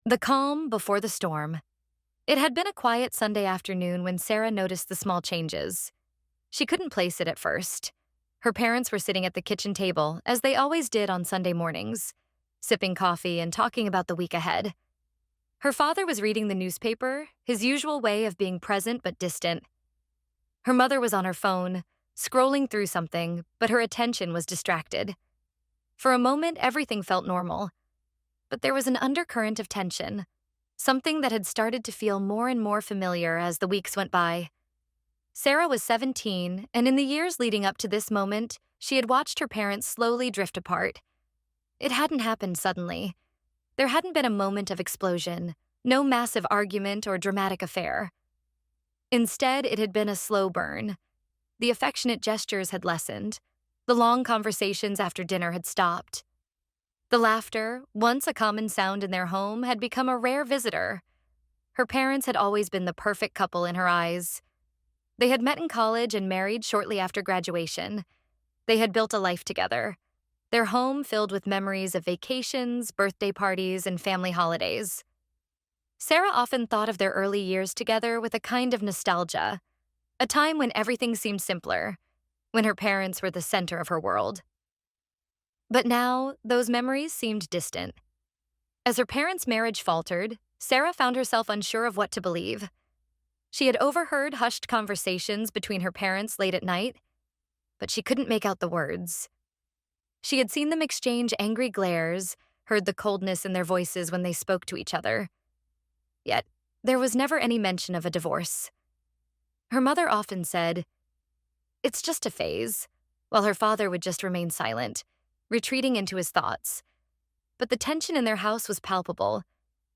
The calm before the storm. It had been a quiet Sunday afternoon when Sarah noticed the small changes. She couldn't place it at first. Her parents were sitting at the kitchen table, as they always did on Sunday mornings, sipping coffee and talking about the week ahead. Her father was reading the newspaper, his usual way of being present but distant. Her mother was on her phone, scrolling through something, but her attention was distracted. For a moment, everything felt normal, but there was an undercurrent of tension, something that had started to feel more and more familiar as the weeks went by. Sarah was 17, and in the years leading up to this moment, she had watched her parents slowly drift apart. It hadn't happened suddenly. There hadn't been a moment of explosion, no massive argument or dramatic affair. Instead, it had been a slow burn. The affectionate gestures had lessened. The long conversations after dinner had stopped. The laughter, once a common sound in their home, had become a rare visitor. Her parents had always been the perfect couple in her eyes. They had met in college and married shortly after graduation. They had built a life together, their home filled with memories of vacations, birthday parties, and family holidays. Sarah often thought of their early years together with a kind of nostalgia, a time when everything seemed simpler, when her parents were the center of her world. But now, those memories seemed distant. As her parents' marriage faltered, Sarah found herself unsure of what to believe. She had overheard hushed conversations between her parents late at night, but she couldn't make out the words. She had seen them exchange angry glares, heard the coldness in their voices when they spoke to each other. Yet, there was never any mention of a divorce. Her mother often said, "It's just a phase," while her father would just remain silent, retreating into his thoughts. But the tension in their house was palpable,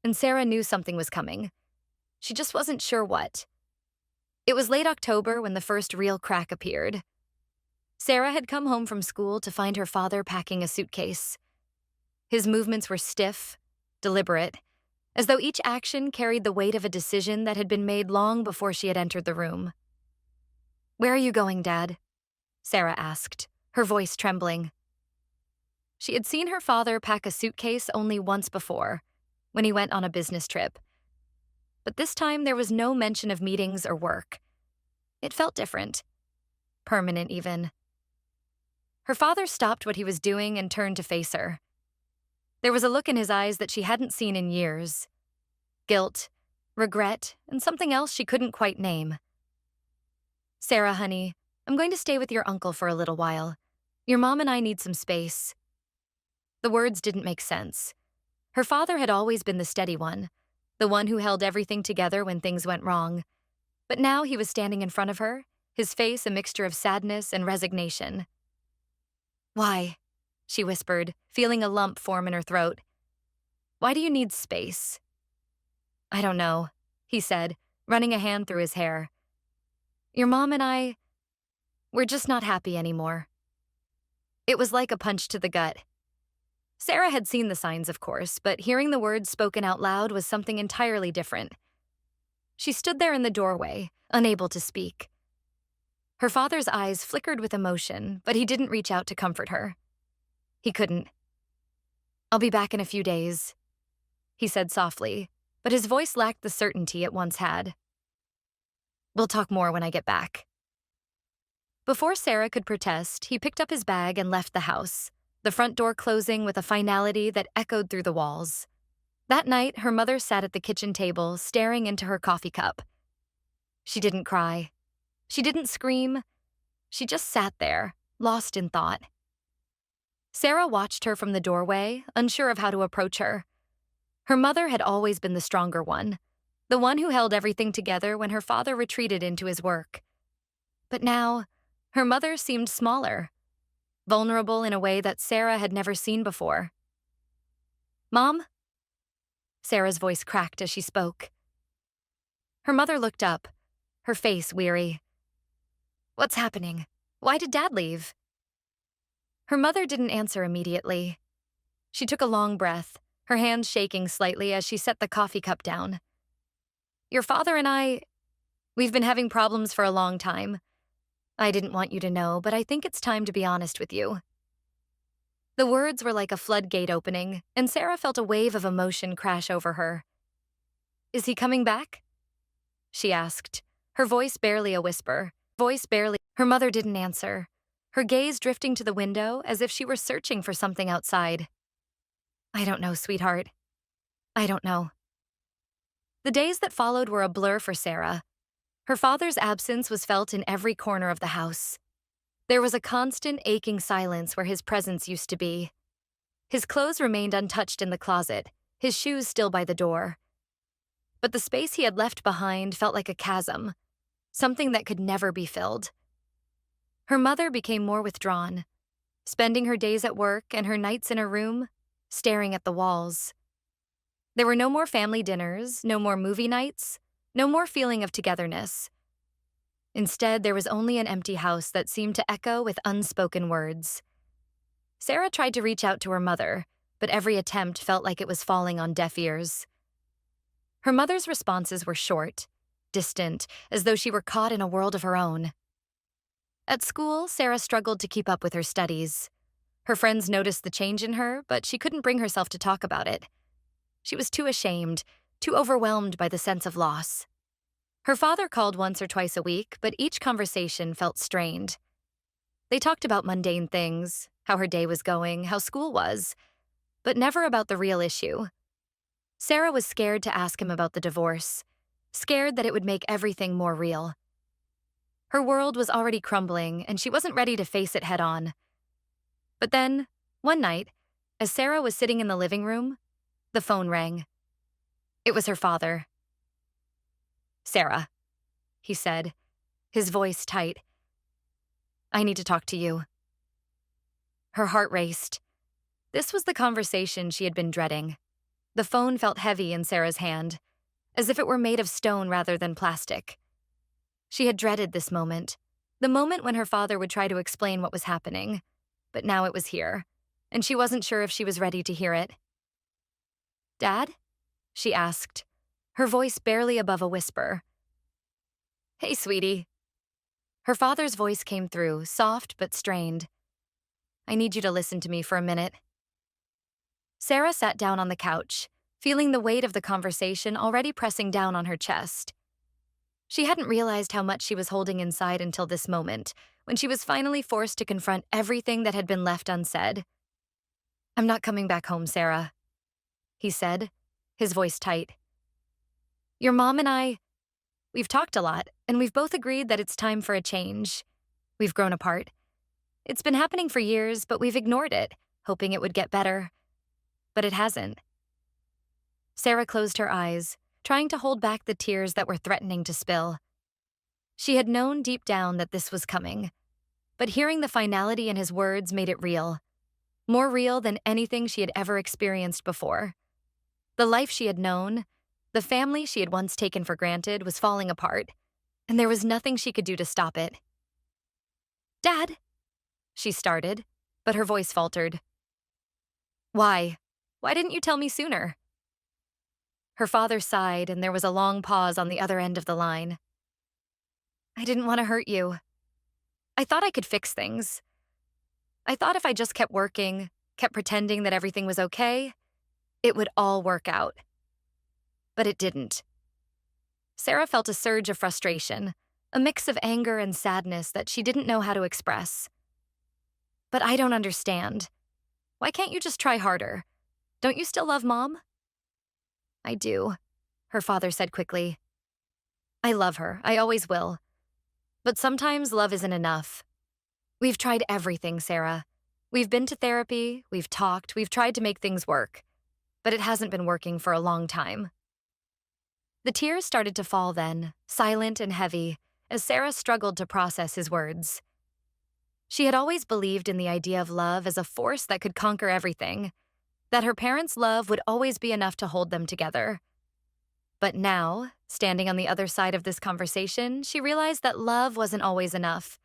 and Sarah knew something was coming. She just wasn't sure what. It was late October when the first real crack appeared. Sarah had come home from school to find her father packing a suitcase. His movements were stiff, deliberate, as though each action carried the weight of a decision that had been made long before she had entered the room. "Where are you going, Dad?" Sarah asked, her voice trembling. She had seen her father pack a suitcase only once before, when he went on a business trip. But this time there was no mention of meetings or work. It felt different. Permanent, even. Her father stopped what he was doing and turned to face her. There was a look in his eyes that she hadn't seen in years. Guilt, regret, and something else she couldn't quite name. "Sarah, honey, I'm going to stay with your uncle for a little while. Your mom and I need some space." The words didn't make sense. Her father had always been the steady one, the one who held everything together when things went wrong. But now he was standing in front of her, his face a mixture of sadness and resignation. "Why?" she whispered, feeling a lump form in her throat. "Why do you need space?" "I don't know," he said, running a hand through his hair. "Your mom and we're just not happy anymore." It was like a punch to the gut. Sarah had seen the signs, of course, but hearing the words spoken out loud was something entirely different. She stood there in the doorway, unable to speak. Her father's eyes flickered with emotion, but he didn't reach out to comfort her. He couldn't. "I'll be back in a few days," he said softly, but his voice lacked the certainty it once had. "We'll talk more when I get back." Before Sarah could protest, he picked up his bag and left the house, the front door closing with a finality that echoed through the walls. That night, her mother sat at the kitchen table, staring into her coffee cup. She didn't cry. She didn't scream. She just sat there, lost in thought. Sarah watched her from the doorway, unsure of how to approach her. Her mother had always been the stronger one, the one who held everything together when her father retreated into his work. But now, her mother seemed smaller, vulnerable in a way that Sarah had never seen before. "Mom?" Sarah's voice cracked as she spoke. Her mother looked up, her face weary. "What's happening? Why did Dad leave?" Her mother didn't answer immediately. She took a long breath, her hands shaking slightly as she set the coffee cup down. "Your father and we've been having problems for a long time. I didn't want you to know, but I think it's time to be honest with you." The words were like a floodgate opening, and Sarah felt a wave of emotion crash over her. Is he coming back? She asked, her voice barely a whisper. Her mother didn't answer, her gaze drifting to the window as if she were searching for something outside. I don't know, sweetheart. I don't know. The days that followed were a blur for Sarah. Her father's absence was felt in every corner of the house. There was a constant aching silence where his presence used to be. His clothes remained untouched in the closet, his shoes still by the door. But the space he had left behind felt like a chasm, something that could never be filled. Her mother became more withdrawn, spending her days at work and her nights in her room, staring at the walls. There were no more family dinners, no more movie nights, no more feeling of togetherness. Instead, there was only an empty house that seemed to echo with unspoken words. Sarah tried to reach out to her mother, but every attempt felt like it was falling on deaf ears. Her mother's responses were short, distant, as though she were caught in a world of her own. At school, Sarah struggled to keep up with her studies. Her friends noticed the change in her, but she couldn't bring herself to talk about it. She was too ashamed, too overwhelmed by the sense of loss. Her father called once or twice a week, but each conversation felt strained. They talked about mundane things, how her day was going, how school was, but never about the real issue. Sarah was scared to ask him about the divorce, scared that it would make everything more real. Her world was already crumbling, and she wasn't ready to face it head-on. But then, one night, as Sarah was sitting in the living room, the phone rang. It was her father. Sarah, he said, his voice tight. I need to talk to you. Her heart raced. This was the conversation she had been dreading. The phone felt heavy in Sarah's hand, as if it were made of stone rather than plastic. She had dreaded this moment, the moment when her father would try to explain what was happening. But now it was here, and she wasn't sure if she was ready to hear it. Dad? She asked, her voice barely above a whisper. Hey, sweetie. Her father's voice came through, soft but strained. I need you to listen to me for a minute. Sarah sat down on the couch, feeling the weight of the conversation already pressing down on her chest. She hadn't realized how much she was holding inside until this moment, when she was finally forced to confront everything that had been left unsaid. I'm not coming back home, Sarah, he said, his voice tight. Your mom and we've talked a lot, and we've both agreed that it's time for a change. We've grown apart. It's been happening for years, but we've ignored it, hoping it would get better. But it hasn't. Sarah closed her eyes, trying to hold back the tears that were threatening to spill. She had known deep down that this was coming, but hearing the finality in his words made it real. More real than anything she had ever experienced before. The life she had known, the family she had once taken for granted, was falling apart, and there was nothing she could do to stop it. Dad, she started, but her voice faltered. Why? Why didn't you tell me sooner? Her father sighed, and there was a long pause on the other end of the line. I didn't want to hurt you. I thought I could fix things. I thought if I just kept working, kept pretending that everything was okay, it would all work out. But it didn't. Sarah felt a surge of frustration, a mix of anger and sadness that she didn't know how to express. But I don't understand. Why can't you just try harder? Don't you still love Mom? I do, her father said quickly. I love her, I always will. But sometimes love isn't enough. We've tried everything, Sarah. We've been to therapy, we've talked, we've tried to make things work. But it hasn't been working for a long time. The tears started to fall then, silent and heavy, as Sarah struggled to process his words. She had always believed in the idea of love as a force that could conquer everything, that her parents' love would always be enough to hold them together. But now, standing on the other side of this conversation, she realized that love wasn't always enough.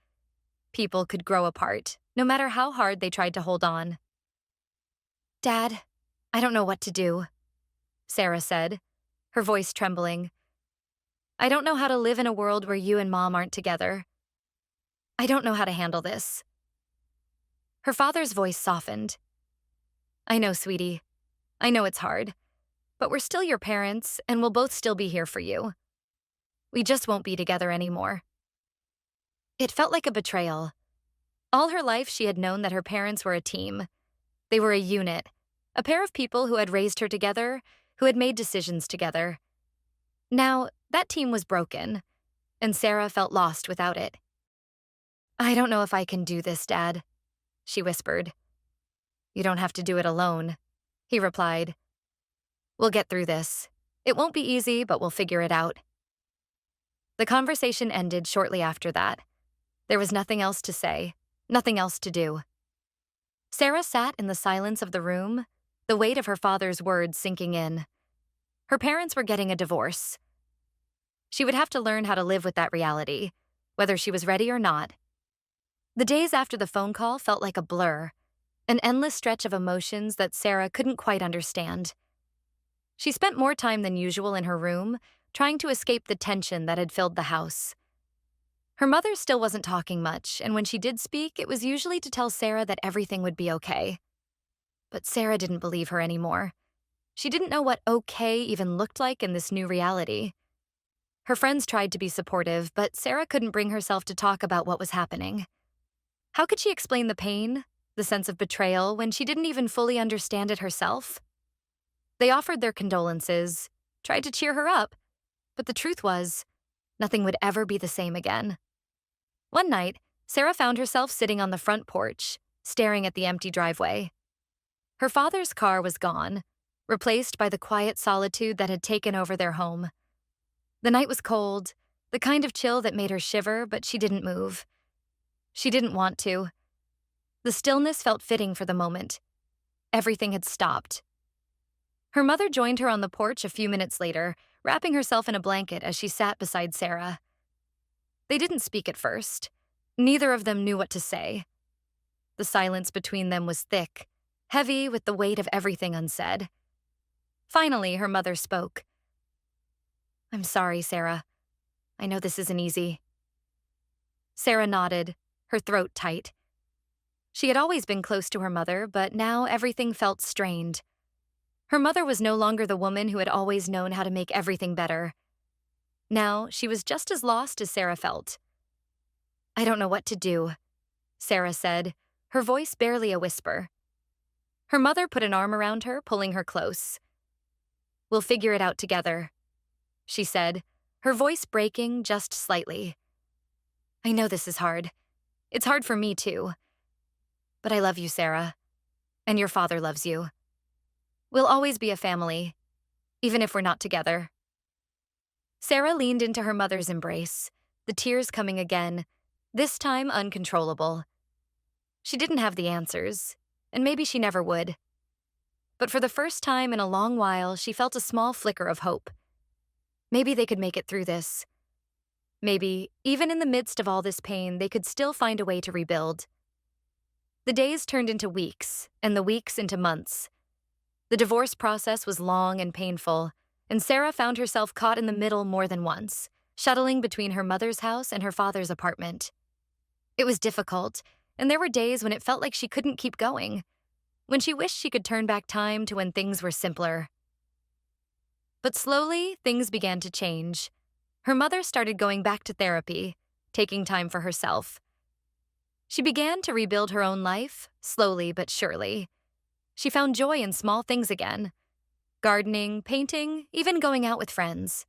People could grow apart, no matter how hard they tried to hold on. Dad, I don't know what to do, Sarah said, her voice trembling. I don't know how to live in a world where you and Mom aren't together. I don't know how to handle this. Her father's voice softened. I know, sweetie. I know it's hard. But we're still your parents, and we'll both still be here for you. We just won't be together anymore. It felt like a betrayal. All her life, she had known that her parents were a team. They were a unit, a pair of people who had raised her together, who had made decisions together. Now, that team was broken, and Sarah felt lost without it. I don't know if I can do this, Dad, she whispered. You don't have to do it alone, he replied. We'll get through this. It won't be easy, but we'll figure it out. The conversation ended shortly after that. There was nothing else to say, nothing else to do. Sarah sat in the silence of the room, the weight of her father's words sinking in. Her parents were getting a divorce. She would have to learn how to live with that reality, whether she was ready or not. The days after the phone call felt like a blur, an endless stretch of emotions that Sarah couldn't quite understand. She spent more time than usual in her room, trying to escape the tension that had filled the house. Her mother still wasn't talking much, and when she did speak, it was usually to tell Sarah that everything would be okay. But Sarah didn't believe her anymore. She didn't know what okay even looked like in this new reality. Her friends tried to be supportive, but Sarah couldn't bring herself to talk about what was happening. How could she explain the pain, the sense of betrayal, when she didn't even fully understand it herself? They offered their condolences, tried to cheer her up, but the truth was, nothing would ever be the same again. One night, Sarah found herself sitting on the front porch, staring at the empty driveway. Her father's car was gone, replaced by the quiet solitude that had taken over their home. The night was cold, the kind of chill that made her shiver, but she didn't move. She didn't want to. The stillness felt fitting for the moment. Everything had stopped. Her mother joined her on the porch a few minutes later, wrapping herself in a blanket as she sat beside Sarah. They didn't speak at first. Neither of them knew what to say. The silence between them was thick, heavy with the weight of everything unsaid. Finally, her mother spoke. I'm sorry, Sarah. I know this isn't easy. Sarah nodded, her throat tight. She had always been close to her mother, but now everything felt strained. Her mother was no longer the woman who had always known how to make everything better. Now, she was just as lost as Sarah felt. I don't know what to do, Sarah said, her voice barely a whisper. Her mother put an arm around her, pulling her close. We'll figure it out together, she said, her voice breaking just slightly. I know this is hard. It's hard for me too. But I love you, Sarah. And your father loves you. We'll always be a family, even if we're not together. Sarah leaned into her mother's embrace, the tears coming again, this time uncontrollable. She didn't have the answers, and maybe she never would. But for the first time in a long while, she felt a small flicker of hope. Maybe they could make it through this. Maybe, even in the midst of all this pain, they could still find a way to rebuild. The days turned into weeks, and the weeks into months. The divorce process was long and painful, and Sarah found herself caught in the middle more than once, shuttling between her mother's house and her father's apartment. It was difficult, and there were days when it felt like she couldn't keep going, when she wished she could turn back time to when things were simpler. But slowly, things began to change. Her mother started going back to therapy, taking time for herself. She began to rebuild her own life, slowly but surely. She found joy in small things again. Gardening, painting, even going out with friends.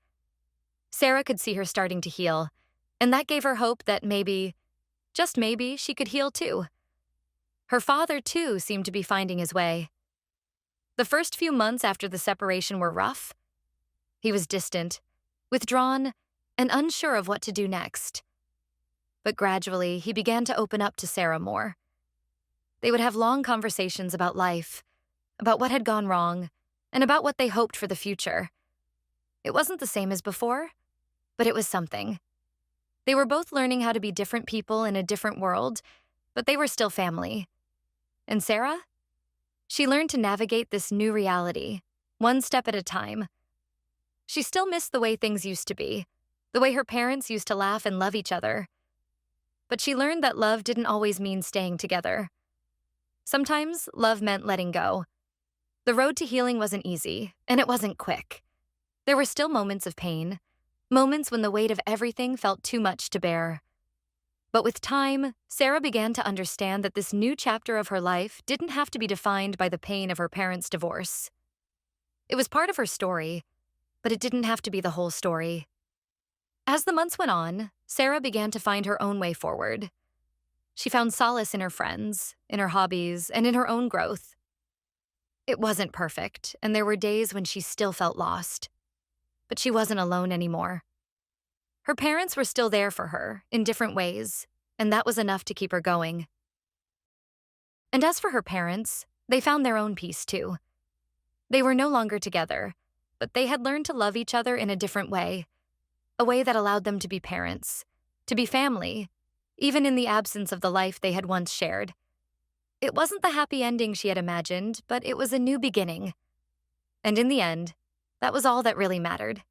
Sarah could see her starting to heal, and that gave her hope that maybe, just maybe, she could heal too. Her father, too, seemed to be finding his way. The first few months after the separation were rough. He was distant, withdrawn, and unsure of what to do next. But gradually, he began to open up to Sarah more. They would have long conversations about life, about what had gone wrong, and about what they hoped for the future. It wasn't the same as before, but it was something. They were both learning how to be different people in a different world, but they were still family. And Sarah? She learned to navigate this new reality, one step at a time. She still missed the way things used to be, the way her parents used to laugh and love each other. But she learned that love didn't always mean staying together. Sometimes love meant letting go, The road to healing wasn't easy, and it wasn't quick. There were still moments of pain, moments when the weight of everything felt too much to bear. But with time, Sarah began to understand that this new chapter of her life didn't have to be defined by the pain of her parents' divorce. It was part of her story, but it didn't have to be the whole story. As the months went on, Sarah began to find her own way forward. She found solace in her friends, in her hobbies, and in her own growth. It wasn't perfect, and there were days when she still felt lost. But she wasn't alone anymore. Her parents were still there for her, in different ways, and that was enough to keep her going. And as for her parents, they found their own peace too. They were no longer together, but they had learned to love each other in a different way, a way that allowed them to be parents, to be family, even in the absence of the life they had once shared. It wasn't the happy ending she had imagined, but it was a new beginning. And in the end, that was all that really mattered.